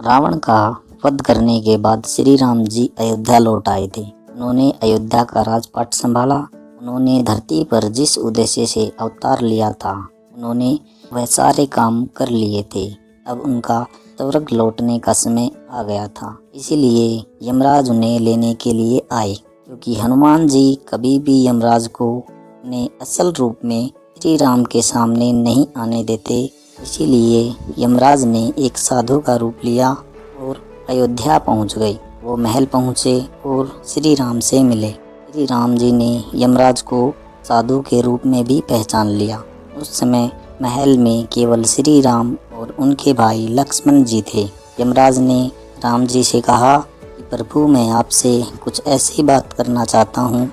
रावण का वध करने के बाद श्री राम जी अयोध्या लौट आए थे। उन्होंने अयोध्या का राजपाट संभाला। उन्होंने धरती पर जिस उद्देश्य से अवतार लिया था, उन्होंने वह सारे काम कर लिए थे। अब उनका स्वर्ग लौटने का समय आ गया था। इसीलिए यमराज उन्हें लेने के लिए आए, क्योंकि हनुमान जी कभी भी यमराज को अपने असल रूप में श्री राम के सामने नहीं आने देते। इसीलिए यमराज ने एक साधु का रूप लिया और अयोध्या पहुंच गए। वो महल पहुंचे और श्री राम से मिले। श्री राम जी ने यमराज को साधु के रूप में भी पहचान लिया। उस समय महल में केवल श्री राम और उनके भाई लक्ष्मण जी थे। यमराज ने राम जी से कहा कि प्रभु, मैं आपसे कुछ ऐसी बात करना चाहता हूँ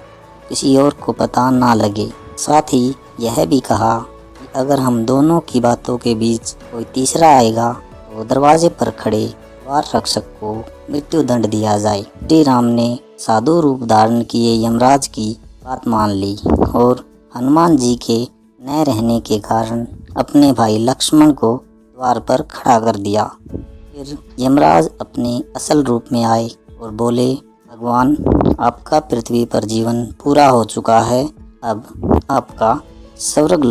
किसी और को पता ना लगे। साथ ही यह भी कहा कि अगर हम दोनों की बातों के बीच कोई तीसरा आएगा तो दरवाजे पर खड़े द्वार रक्षक को मृत्यु दंड दिया जाए। श्री राम ने साधु रूप धारण किए यमराज की बात मान ली और हनुमान जी के न रहने के कारण अपने भाई लक्ष्मण को द्वार पर खड़ा कर दिया। फिर यमराज अपने असल रूप में आए और बोले, भगवान, आपका पृथ्वी पर जीवन पूरा हो चुका है। अब आपका स्वर्ग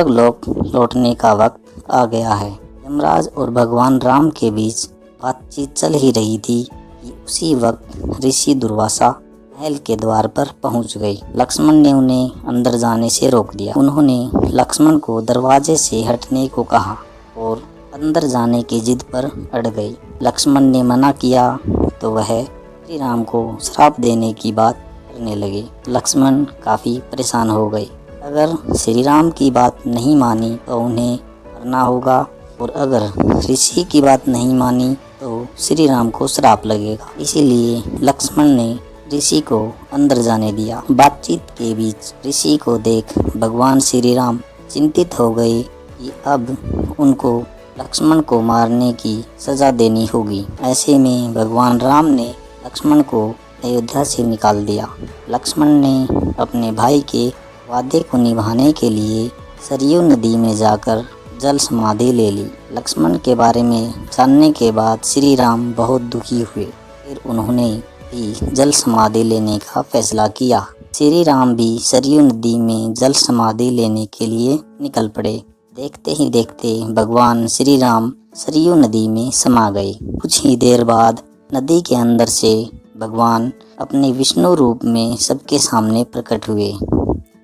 लोक लौटने का वक्त आ गया है। यमराज और भगवान राम के बीच बातचीत चल ही रही थी कि उसी वक्त ऋषि दुर्वासा महल के द्वार पर पहुंच गए। लक्ष्मण ने उन्हें अंदर जाने से रोक दिया। उन्होंने लक्ष्मण को दरवाजे से हटने को कहा और अंदर जाने की जिद पर अड़ गए। लक्ष्मण ने मना किया तो वह श्री राम को श्राप देने की बात करने लगे। लक्ष्मण काफ़ी परेशान हो गए। अगर श्री राम की बात नहीं मानी तो उन्हें मरना होगा, और अगर ऋषि की बात नहीं मानी तो श्री राम को श्राप लगेगा। इसीलिए लक्ष्मण ने ऋषि को अंदर जाने दिया। बातचीत के बीच ऋषि को देख भगवान श्री राम चिंतित हो गए कि अब उनको लक्ष्मण को मारने की सज़ा देनी होगी। ऐसे में भगवान राम ने लक्ष्मण को अयोध्या से निकाल दिया। लक्ष्मण ने अपने भाई के वादे को निभाने के लिए सरयू नदी में जाकर जल समाधि ले ली। लक्ष्मण के बारे में जानने के बाद श्री राम बहुत दुखी हुए। फिर उन्होंने भी जल समाधि लेने का फैसला किया। श्री राम भी सरयू नदी में जल समाधि लेने के लिए निकल पड़े। देखते ही देखते भगवान श्री राम सरयू नदी में समा गए। कुछ ही देर बाद नदी के अंदर से भगवान अपने विष्णु रूप में सबके सामने प्रकट हुए।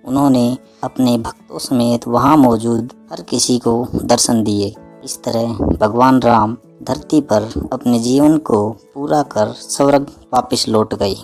उन्होंने अपने भक्तों समेत वहां मौजूद हर किसी को दर्शन दिए। इस तरह भगवान राम धरती पर अपने जीवन को पूरा कर स्वर्ग वापस लौट गए।